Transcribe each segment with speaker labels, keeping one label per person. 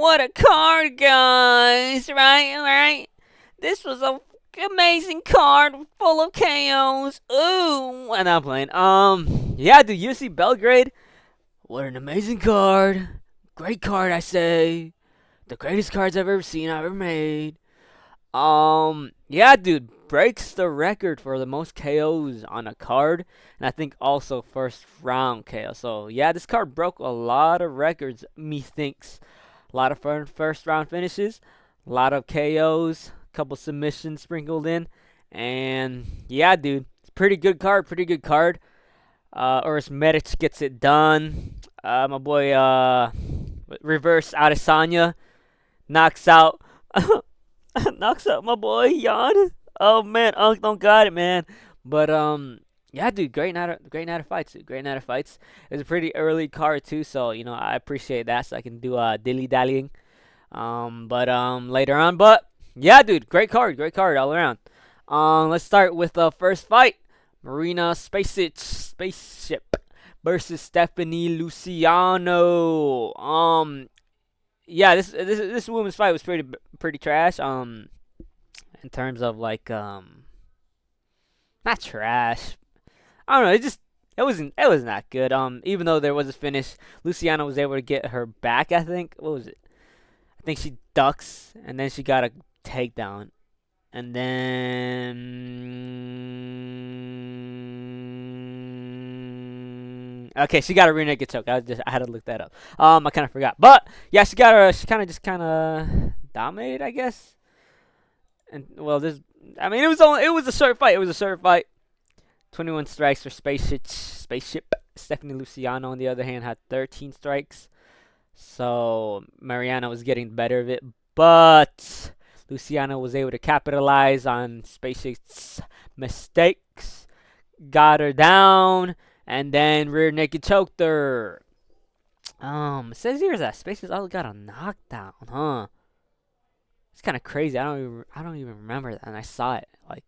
Speaker 1: What a card, guys! Right? This was a amazing card full of KOs. Ooh, and I'm playing. Yeah, dude, UFC Belgrade. What an amazing card. Great card, I say. The greatest cards I've ever seen, I've ever made. Yeah, dude, breaks the record for the most KOs on a card, and I think also first round KO. So yeah, this card broke a lot of records. Methinks a lot of first round finishes, a lot of KOs, a couple submissions sprinkled in, and yeah, dude, it's pretty good card. Pretty good card. Urs Medic gets it done. My boy, reverse Adesanya knocks out. Knocks out my boy Jan. Oh man, Unk don't got it, man. But yeah, dude, great night of fights, dude. Great night of fights. It was a pretty early card too, so I appreciate that, so I can do dilly dallying. But later on, but yeah, dude, great card all around. Let's start with the first fight: Marina Spaceship versus Stephanie Luciano. Yeah, this women's fight was pretty trash. In terms of like not trash. I don't know. It wasn't that good. Even though there was a finish, Luciano was able to get her back. I think what was it? I think she ducks and then she got a takedown, and then okay, she got a rear naked choke. I had to look that up. I kind of forgot, but yeah, she got her. She kind of dominated, I guess. And well, it was a short fight. It was a short fight. 21 strikes for Spaceship. Stephanie Luciano, on the other hand, had 13 strikes. So Mariana was getting the better of it, but Luciano was able to capitalize on Spaceship's mistakes, got her down, and then rear naked choked her. It says here that Spaceship all got a knockdown, huh? It's kind of crazy. I don't even remember that, and I saw it like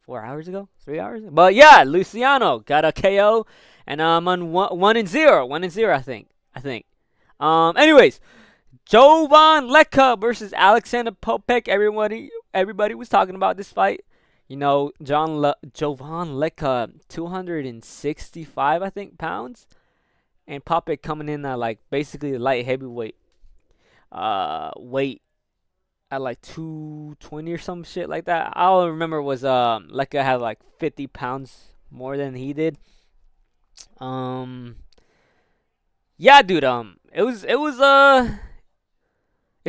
Speaker 1: 4 hours ago, 3 hours ago. But yeah, Luciano got a KO, and I'm on 1-0, 1-0, I think. Anyways, Jovan Leka versus Alexander Popek. Everybody was talking about this fight. Jovan Leka, 265, I think, pounds, and Popek coming in at like basically light heavyweight weight at like 220 or some shit like that. All I remember was Leka had like 50 pounds more than he did. Yeah, dude. It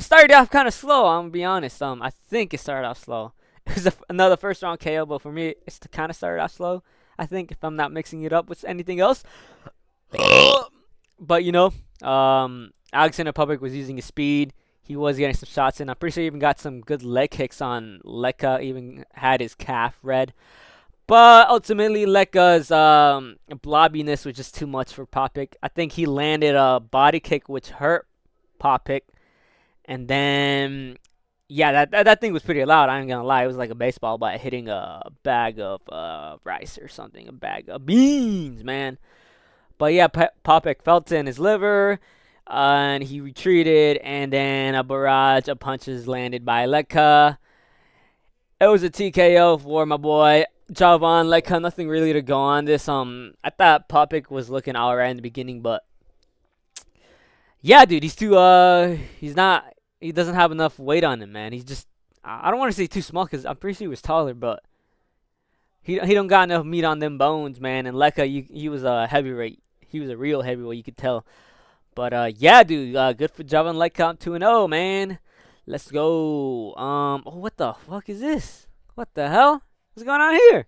Speaker 1: started off kind of slow. I'm gonna be honest. I think it started off slow. It was another first round KO, but for me, it's kind of started off slow. I think if I'm not mixing it up with anything else. But Alexander Popek was using his speed. He was getting some shots in. I'm pretty sure he even got some good leg kicks on Leka. Even had his calf red. But ultimately, Leka's blobbiness was just too much for Popek. I think he landed a body kick which hurt Popek. And then, yeah, that thing was pretty loud. I ain't gonna lie. It was like a baseball bat hitting a bag of rice or something. A bag of beans, man. But yeah, Popek felt it in his liver. And he retreated, and then a barrage of punches landed by Leka. It was a TKO for my boy Jovan Leka. Nothing really to go on this. I thought Popek was looking alright in the beginning, but yeah, dude, he doesn't have enough weight on him, man. He's just, I don't want to say too small because I'm pretty sure he was taller, but he don't got enough meat on them bones, man. And Leka, he was a heavyweight. He was a real heavyweight, you could tell. But yeah, dude, good for Jovan Leka, 2-0, man. Let's go. What the fuck is this? What the hell? What's going on here?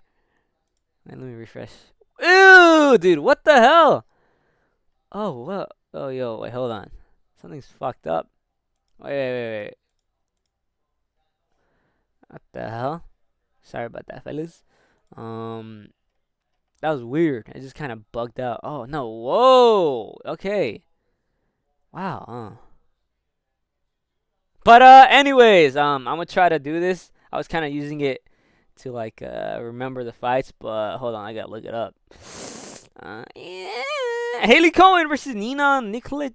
Speaker 1: Man, let me refresh. Ew, dude, what the hell? Oh, what? Oh, yo, wait, hold on. Something's fucked up. Wait. What the hell? Sorry about that, fellas. That was weird. It just kind of bugged out. Oh, no. Whoa. Okay. Wow. But anyways, I'm gonna try to do this. I was kind of using it to like remember the fights, but hold on, I gotta look it up. Yeah. Haley Cohen versus Nina Nikolic.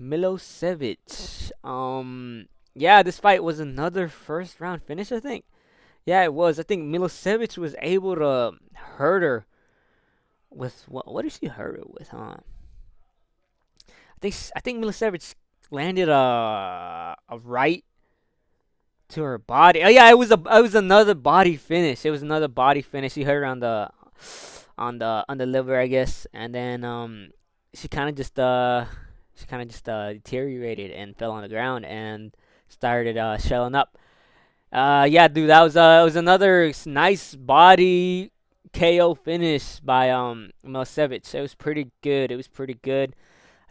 Speaker 1: Milosevic. Yeah, this fight was another first round finish, I think. Yeah, it was. I think Milosevic was able to hurt her with what did she hurt her with, huh? I think Milosevic landed a right to her body. Oh yeah, it was another body finish. It was another body finish. He hurt her on the liver, I guess, and then she kind of just deteriorated and fell on the ground and started shelling up. Yeah, dude, that was another nice body KO finish by Milosevic. It was pretty good. It was pretty good.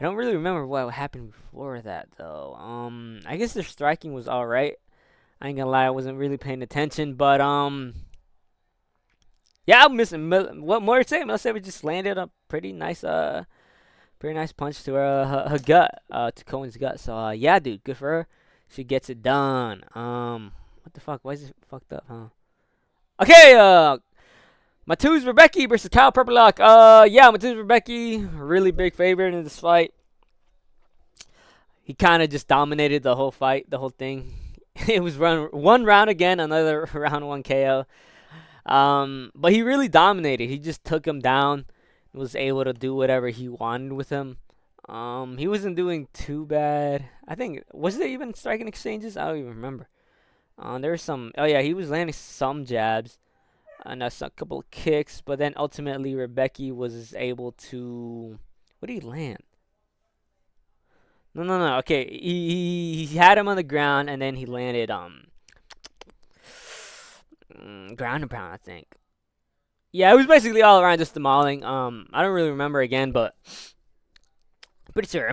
Speaker 1: I don't really remember what happened before that though. I guess their striking was all right. I ain't gonna lie, I wasn't really paying attention, but yeah, I'm missing. What more to say? Milosevic just landed a pretty nice punch to her gut, to Cohen's gut. So yeah, dude, good for her. She gets it done. What the fuck? Why is it fucked up, huh? Okay, Mateusz Rebecki versus Kyle Purplock. Yeah, Mateusz Rebecki, really big favorite in this fight. He kind of just dominated the whole fight, the whole thing. It was one round again, another round one KO. But he really dominated. He just took him down, was able to do whatever he wanted with him. He wasn't doing too bad. I think was there even striking exchanges? I don't even remember. There was some. Oh yeah, he was landing some jabs and a couple of kicks, but then ultimately Rebecki was able to. What did he land? No. Okay, he had him on the ground, and then he landed ground and pound, I think. Yeah, it was basically all around just demoling. I don't really remember again, but I'm pretty sure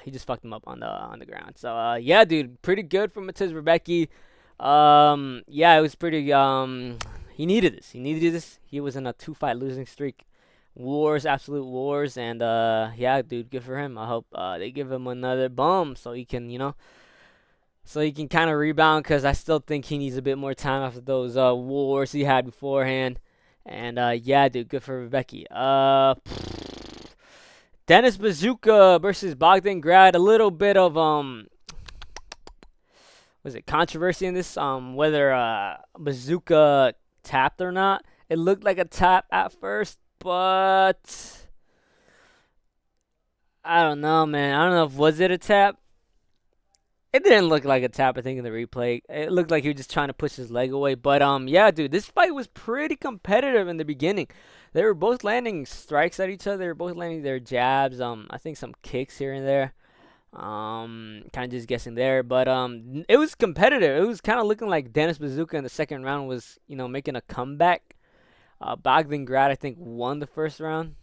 Speaker 1: he just fucked him up on the ground. So yeah, dude, pretty good from Mateusz Rebecki. Yeah, it was pretty. He needed this. He needed this. He was in a 2-fight losing streak. Wars, absolute wars, and yeah, dude, good for him. I hope they give him another bum so he can, so he can kind of rebound, because I still think he needs a bit more time after those wars he had beforehand. And yeah, dude, good for Rebecki. Dennis Bazooka versus Bogdan Grad. A little bit of was it controversy in this? Whether Bazooka tapped or not. It looked like a tap at first, but I don't know, man. I don't know if was it a tap. It didn't look like a tap, I think, in the replay. It looked like he was just trying to push his leg away. But yeah, dude, this fight was pretty competitive in the beginning. They were both landing strikes at each other. They were both landing their jabs. I think some kicks here and there. Kind of just guessing there, but it was competitive. It was kind of looking like Dennis Bazooka in the second round was, making a comeback. Bogdan Grad, I think, won the first round,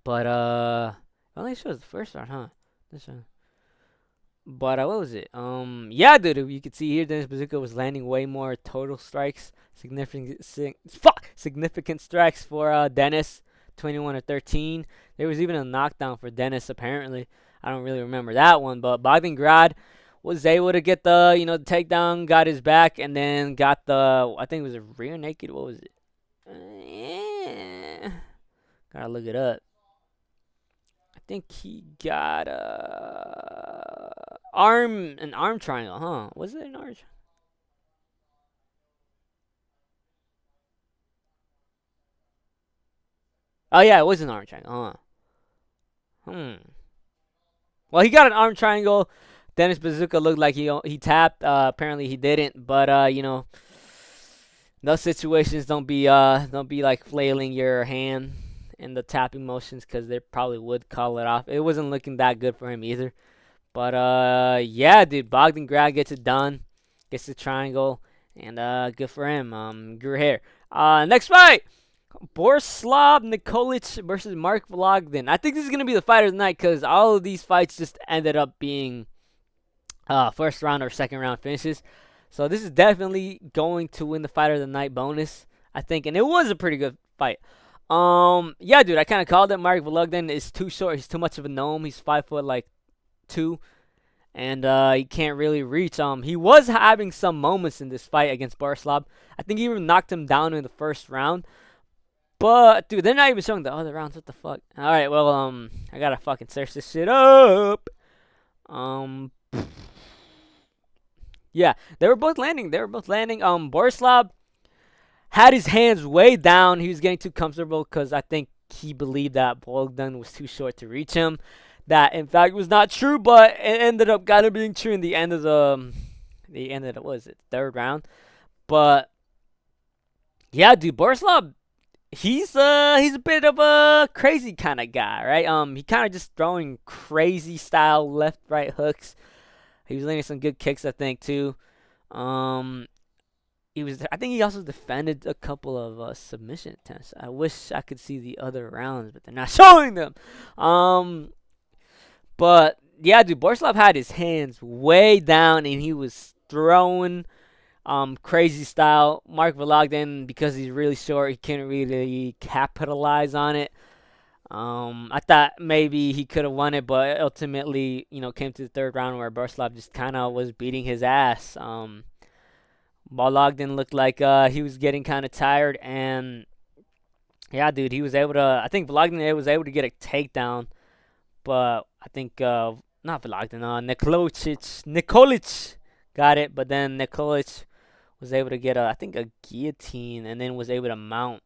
Speaker 1: but it only shows the first round, huh? This round. But what was it? Yeah, dude, you could see here Dennis Bazooka was landing way more total strikes, significant strikes for Dennis, 21 or 13. There was even a knockdown for Dennis apparently. I don't really remember that one, but Bogdan Grad was able to get the the takedown, got his back, and then got the, I think it was a rear naked. What was it? Yeah. Gotta look it up. I think he got an arm triangle, huh? Was it an arm? Oh yeah, it was an arm triangle, huh? Well, he got an arm triangle. Dennis Bazooka looked like he tapped. Apparently he didn't, but those situations don't be like flailing your hand in the tapping motions, because they probably would call it off. It wasn't looking that good for him either. But yeah, dude, Bogdan Grad gets it done, gets the triangle, and good for him. Grew hair. Next fight, Borislav Nikolic versus Mark Vlogden. I think this is gonna be the fight of the night, because all of these fights just ended up being first round or second round finishes. So this is definitely going to win the fight of the night bonus, I think, and it was a pretty good fight. Yeah, dude, I kind of called it. Mark Vlogden is too short. He's too much of a gnome. He's 5'2", and he can't really reach. He was having some moments in this fight against Borislav. I think he even knocked him down in the first round. But dude, they're not even showing the other rounds. What the fuck? All right, well, I gotta fucking search this shit up. Um, yeah, they were both landing. They were both landing. Borislav had his hands way down. He was getting too comfortable because I think he believed that Bogdan was too short to reach him. That in fact was not true, but it ended up kind of being true in the end of the what was it, third round. But yeah, dude, Borislav, he's a bit of a crazy kind of guy, right? He kind of just throwing crazy style left right hooks. He was landing some good kicks, I think, too. Um, I think he also defended a couple of submission attempts. I wish I could see the other rounds, but they're not showing them. Um, but yeah, dude, Borislav had his hands way down and he was throwing crazy style. Mark Vologden, because he's really short, he couldn't really capitalize on it. I thought maybe he could have won it, but ultimately, came to the third round where Borislav just kind of was beating his ass. Vologden looked like he was getting kind of tired, and yeah, dude, he was able to. I think Vologden was able to get a takedown, but I think not Vologden, Nikolic got it, but then Nikolic was able to get I think a guillotine, and then was able to mount.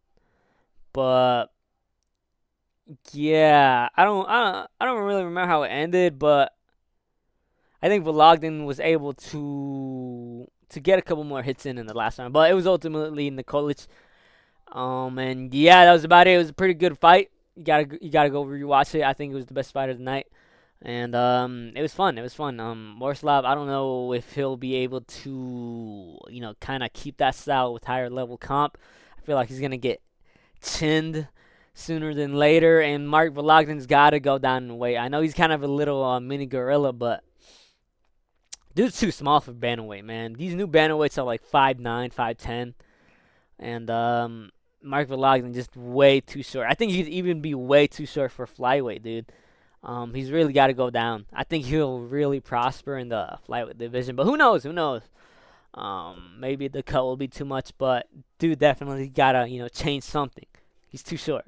Speaker 1: But yeah, I don't really remember how it ended, but I think Vologden was able to get a couple more hits in the last round, but it was ultimately Nikolic. And yeah, that was about it. It was a pretty good fight. You gotta go rewatch it. I think it was the best fight of the night. And it was fun. It was fun. Borislav, I don't know if he'll be able to, kind of keep that style with higher level comp. I feel like he's gonna get chinned sooner than later. And Mark Vologden's got to go down in weight. I know he's kind of a little mini gorilla, but dude's too small for bantamweight, man. These new bantamweights are like 5'9", 5'10", and Mark Vologden just way too short. I think he'd even be way too short for flyweight, dude. He's really got to go down. I think he'll really prosper in the flyweight division, but who knows? Who knows? Maybe the cut will be too much, but dude definitely gotta change something. He's too short.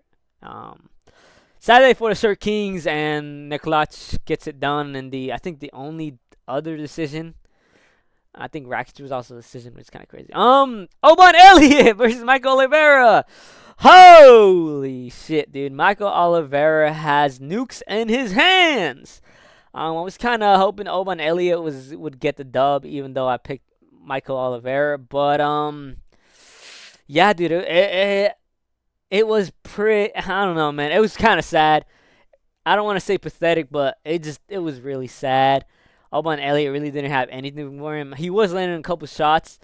Speaker 1: Saturday for the Shirt Kings, and Nikolic gets it done. And I think the only other decision, I think Rakic was also a decision, which is kind of crazy. Oban Elliott versus Michael Oliveira. Holy shit, dude! Michael Oliveira has nukes in his hands. I was kind of hoping Oban Elliott would get the dub, even though I picked Michael Oliveira. But yeah, dude, it was pretty. I don't know, man. It was kind of sad. I don't want to say pathetic, but it was really sad. Oban Elliott really didn't have anything for him. He was landing a couple shots.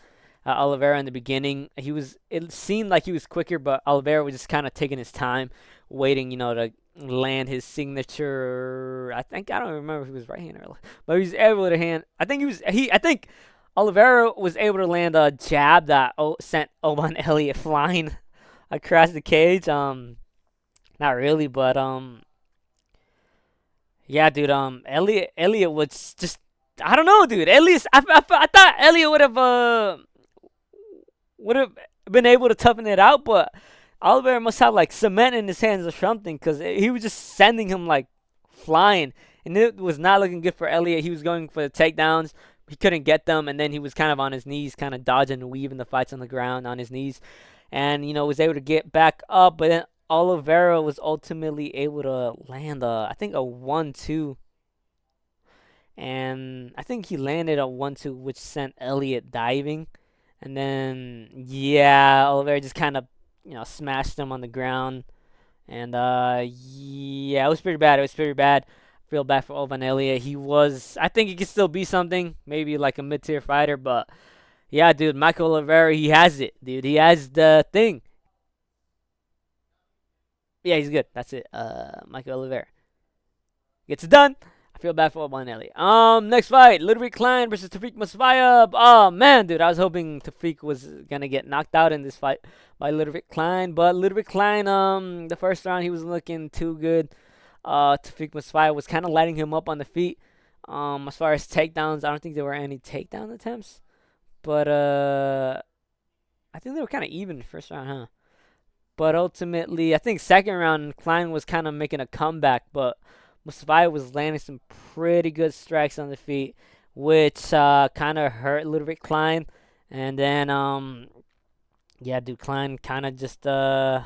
Speaker 1: Oliveira in the beginning, it seemed like he was quicker, but Oliveira was just kind of taking his time, waiting, to land his signature. I don't remember if he was right-handed or left, but he was able to hand. I think Oliveira was able to land a jab that sent Oban Elliott flying across the cage. Not really, but yeah, dude. Elliott was just. I don't know, dude. I thought Elliott would have been able to toughen it out, but Oliveira must have like cement in his hands or something, because he was just sending him like flying, and it was not looking good for Elliott. He was going for the takedowns, he couldn't get them, and then he was kind of on his knees, kind of dodging and weaving the fights on the ground on his knees, and was able to get back up. But then Oliveira was ultimately able to land I think a 1-2. And I think he landed a 1-2, which sent Elliott diving. And then, yeah, Oliveira just kind of, smashed him on the ground. And, yeah, it was pretty bad. I feel bad for Oban Elliott. I think he could still be something, maybe like a mid-tier fighter. But, yeah, dude, Michael Oliveira, he has it, dude. He has the thing. Yeah, he's good. That's it. Michael Oliveira gets it done. I feel bad for Oban Elliott. Next fight, Ludwig Klein versus Tafik Masvayev. Oh man, dude, I was hoping Tafik was gonna get knocked out in this fight by Ludwig Klein, but Ludwig Klein, the first round he was looking too good. Tafik Masvayev was kind of lighting him up on the feet. As far as takedowns, I don't think there were any takedown attempts, but I think they were kind of even in the first round, huh? But ultimately, I think second round, Klein was kind of making a comeback, but Mustafayev was landing some pretty good strikes on the feet, which kind of hurt a little bit Klein. And then, yeah, dude, Klein kind of just, I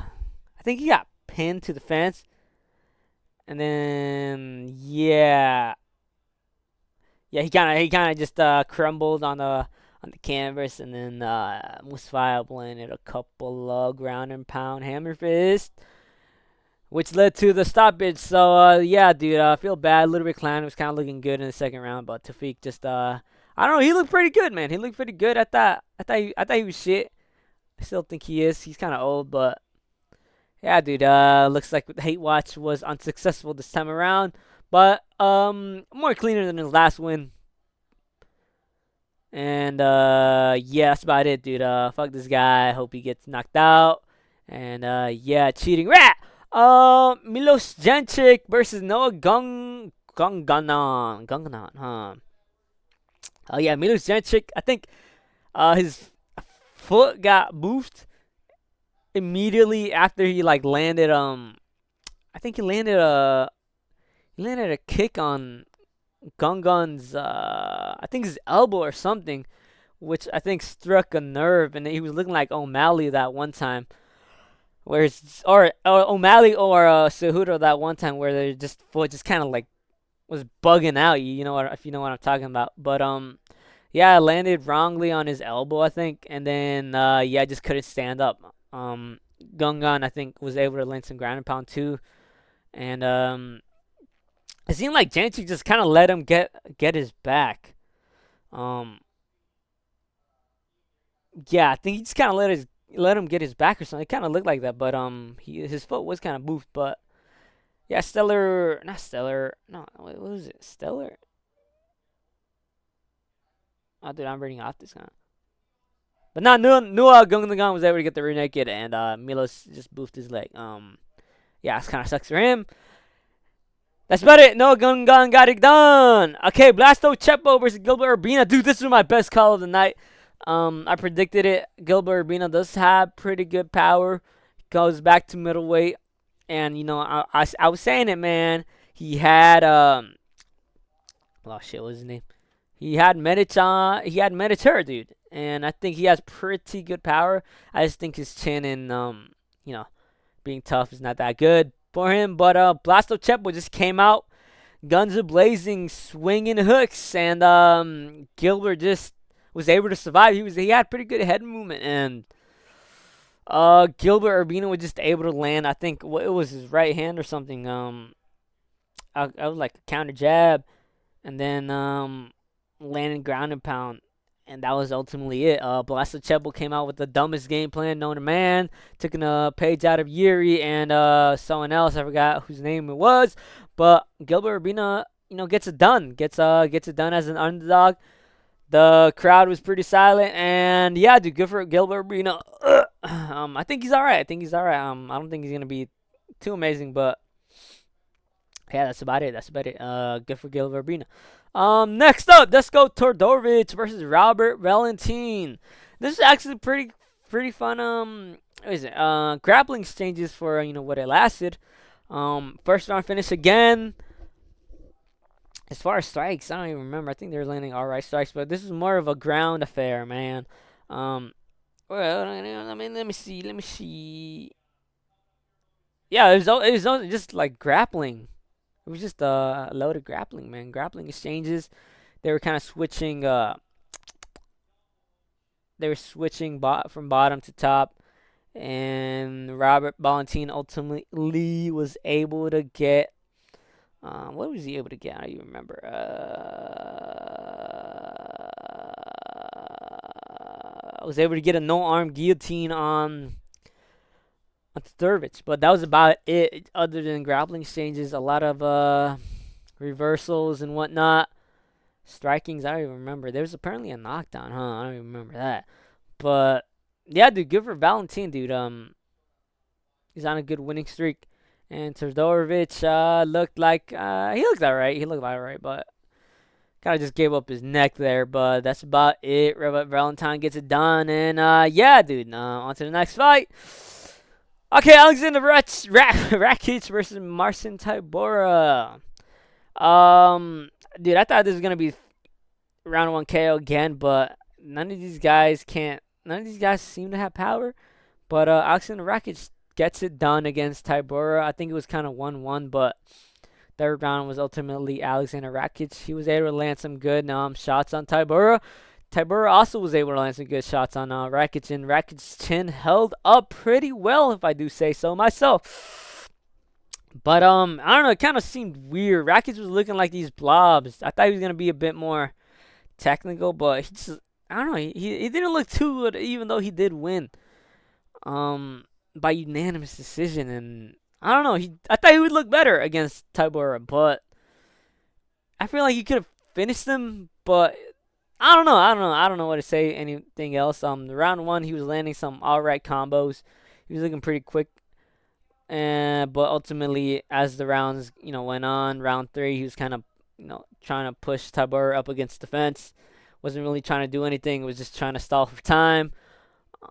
Speaker 1: think he got pinned to the fence. And then, yeah, he kind of just crumbled on the canvas, and then Mustafayev landed a couple ground and pound hammer fist, which led to the stoppage. So yeah, dude, I feel bad. A little bit Clown was kind of looking good in the second round, but Tafik just I don't know. He looked pretty good, man. He looked pretty good. I thought he was shit. I still think he is. He's kind of old, but yeah, dude. Looks like the hate watch was unsuccessful this time around, but more cleaner than his last win. And yeah, that's about it, dude. Fuck this guy. Hope he gets knocked out. And yeah, cheating rat. Milos Jancic versus Noah Gunganon, huh? Oh yeah, Milos Jancic. I think his foot got moved immediately after he like landed. I think he landed a kick on Gungan's. I think his elbow or something, which I think struck a nerve, and he was looking like O'Malley that one time. Or O'Malley or Cejudo that one time where they just foot just kind of like was bugging out. You know what, if you know what I'm talking about. But yeah, landed wrongly on his elbow, I think, and then yeah, just couldn't stand up. Gungan, I think, was able to land some ground and pound too, and it seemed like Janchi just kind of let him get his back. Um, yeah, I think he just kind of let him get his back or something. It kind of looked like that, but his foot was kind of moved. But yeah, Stellar, not Stellar, no, what was it? Stellar. Oh, dude, I'm reading off this guy. But not Nua Gungan was able to get the rear naked, and Milos just boofed his leg. Yeah, it kind of sucks for him. That's about it. Noah Gungan got it done. Okay, Blasto Chepo versus Gilbert Urbina. Dude, this was my best call of the night. I predicted it. Gilbert Urbina does have pretty good power. Goes back to middleweight, and you know, I was saying it, man. He had oh shit, what was his name? He had Medic he had Medic dude, and I think he has pretty good power. I just think his chin and you know, being tough is not that good for him. But Blasto Chepo just came out, guns a blazing, swinging hooks, and Gilbert just was able to survive. He had pretty good head movement, and Gilbert Urbina was just able to land. I think it was his right hand or something. I was like a counter jab, and then landing ground and pound, and that was ultimately it. Blasto Chepo came out with the dumbest game plan known to man, taking a page out of Yuri and someone else. I forgot whose name it was, but Gilbert Urbina, you know, gets it done. Gets it done as an underdog. The crowd was pretty silent, and yeah, dude, good for Gilbert Urbina. I think he's all right. I don't think he's gonna be too amazing, but yeah, that's about it. Good for Gilbert Urbina. Next up, let's go Todorovic versus Robert Valentin. This is actually pretty fun. What is it? Grappling exchanges for you know what it lasted. First round finish again. As far as strikes, I don't even remember. I think they were landing all right strikes, but this is more of a ground affair, man. Well, I mean, let me see. Yeah, it was just like grappling. It was just a load of grappling, man. Grappling exchanges. They were kind of switching. They were switching from bottom to top, and Robert Valentin ultimately was able to get. What was he able to get? I don't even remember. I was able to get a no-arm guillotine on Todorovic, but that was about it. Other than grappling exchanges, a lot of reversals and whatnot. Strikings, I don't even remember. There was apparently a knockdown, huh? I don't even remember that. But yeah, dude, good for Valentin, dude. He's on a good winning streak. And Todorovic looked like he looked alright. He looked alright, but kind of just gave up his neck there. But that's about it. Robert Valentine gets it done, and yeah, dude. On to the next fight. Okay, Alexander Rakic versus Marcin Tybura. Um, dude, I thought this was gonna be round one KO again, but none of these guys can't. None of these guys seem to have power. But Alexander Rakic gets it done against Tybura. I think it was kind of 1-1, but third round was ultimately Alexander Rakic. He was able to land some good shots on Tybura. Tybura also was able to land some good shots on Rakic, and Rakic's chin held up pretty well, if I do say so myself. But I don't know, it kind of seemed weird. Rakic was looking like these blobs. I thought he was gonna be a bit more technical, but he just, I don't know, he didn't look too good, even though he did win by unanimous decision. And I don't know, I thought he would look better against Tybura, but I feel like he could have finished him. But I don't know what to say. Anything else? The round one, he was landing some alright combos. He was looking pretty quick. But ultimately, as the rounds went on, round three, he was kind of trying to push Tybura up against the fence. Wasn't really trying to do anything. Was just trying to stall for time.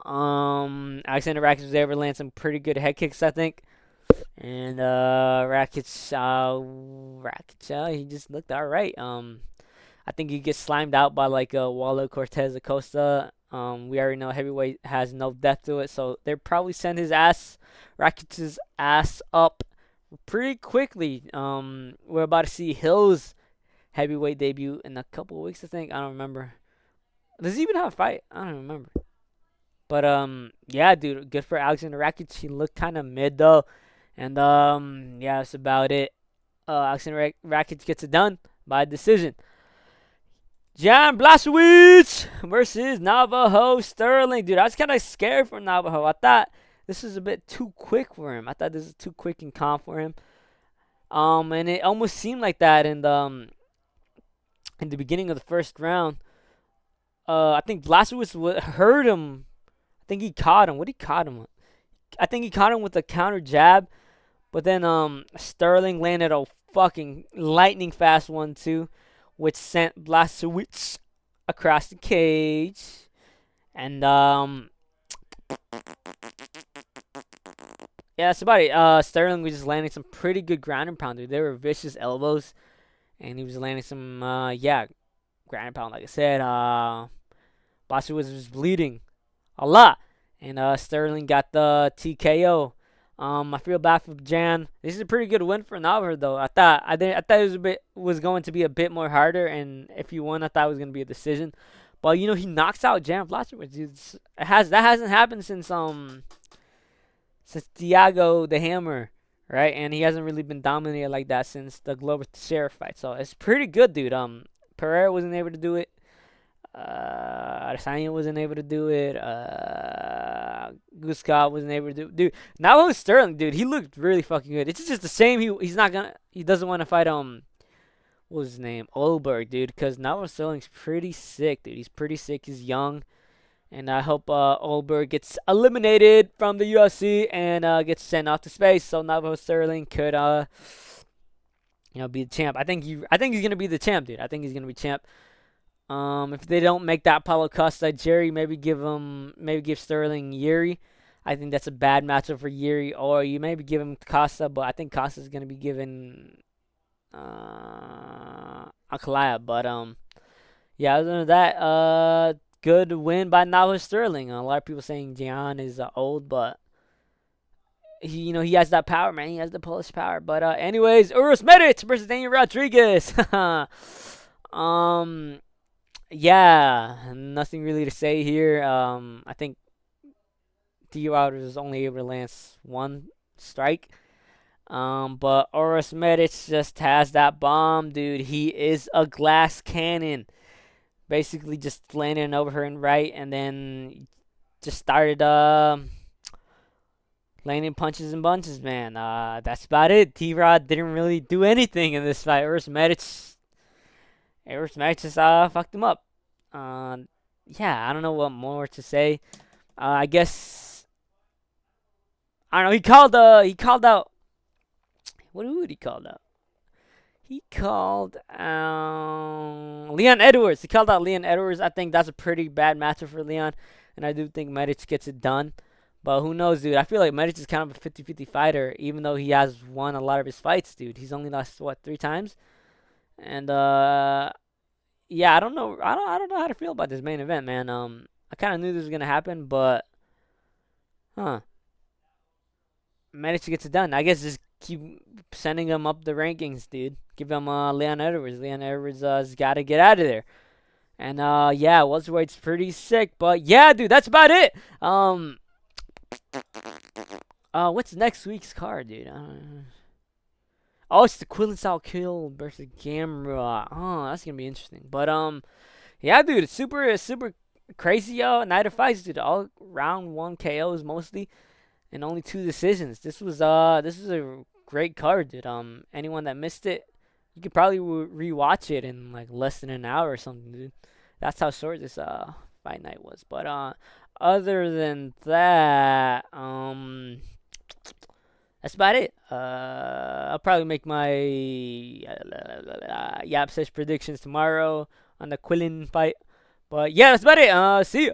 Speaker 1: Alexander Rakic was able to land some pretty good head kicks, I think. And Rakic, he just looked alright. I think he gets slimed out by like Wallo Cortez Acosta. We already know heavyweight has no depth to it, so they'll probably send Rakic's ass up pretty quickly. We're about to see Hill's heavyweight debut in a couple of weeks, I think. I don't remember. Does he even have a fight? I don't remember. But yeah, dude, good for Alexander Rakic. He looked kind of mid though, and yeah, that's about it. Alexander Rakic gets it done by decision. Jan Blachowicz versus Navajo Sterling. Dude, I was kind of scared for Navajo. I thought this was a bit too quick for him. I thought this was too quick in comp for him. And it almost seemed like that in the beginning of the first round. I think Blachowicz hurt him. I think he caught him. What did he caught him with? I think he caught him with a counter jab. But then Sterling landed a fucking lightning fast 1-2. Which sent Blachowicz across the cage. And, yeah, that's about it. Sterling was just landing some pretty good ground and pound, dude. They were vicious elbows. And he was landing some, ground and pound, like I said. Blachowicz was bleeding a lot. And, Sterling got the TKO. I feel bad for Jan. This is a pretty good win for Navajo, though. I thought it was going to be a bit more harder, and if he won, I thought it was going to be a decision. But he knocks out Jan Blachowicz. That hasn't happened since Thiago the Hammer, right? And he hasn't really been dominated like that since the Glover Teixeira fight. So it's pretty good, dude. Pereira wasn't able to do it. Adesanya wasn't able to do it. Guskov wasn't able to do it. Dude, Navajo Sterling, dude, he looked really fucking good. It's just the same. He doesn't want to fight what was his name? Olberg, dude, because Navajo Sterling's pretty sick, dude. He's pretty sick. He's young. And I hope Olberg gets eliminated from the UFC and gets sent off to space so Navajo Sterling could be the champ. I think he's gonna be the champ, dude. I think he's gonna be champ. If they don't make that Paulo Costa, Jerry, maybe give Sterling Yuri. I think that's a bad matchup for Yuri. Or you maybe give him Costa, but I think Costa's gonna be given Akalaya. But yeah, other than that, good win by Navajo Sterling. A lot of people saying Gian is old, but he has that power, man. He has the Polish power. But anyways, Uros Medic versus Daniel Rodriguez. Yeah, nothing really to say here. I think D. Wilder was only able to land one strike. But Uros Medic just has that bomb, dude. He is a glass cannon. Basically just landing over her and right, and then just started landing punches and bunches, man. That's about it. T-Rod didn't really do anything in this fight. Uros Medic just fucked him up. Yeah, I don't know what more to say. I guess I don't know. He called out. Who did he call out? He called out Leon Edwards. He called out Leon Edwards. I think that's a pretty bad matchup for Leon, and I do think Medic gets it done. But who knows, dude? I feel like Medic is kind of a 50-50 fighter, even though he has won a lot of his fights, dude. He's only lost what, 3 times? And yeah, I don't know. I don't know how to feel about this main event, man. I kind of knew this was gonna happen, but huh, managed to get it done. I guess just keep sending him up the rankings, dude. Give him Leon Edwards. Leon Edwards has got to get out of there. And yeah, welterweight's pretty sick, but yeah, dude, that's about it. What's next week's card, dude? Oh, it's the Quillen Style Kill versus Gamera. Oh, that's gonna be interesting. But yeah, dude, it's super crazy, yo. Night of fights, dude. All round one KOs mostly, and only 2 decisions. This is a great card, dude. Anyone that missed it, you could probably rewatch it in like less than an hour or something, dude. That's how short this fight night was. But other than that, that's about it. I'll probably make my Yap Sesh predictions tomorrow on the Quillen fight. But yeah, that's about it. See ya.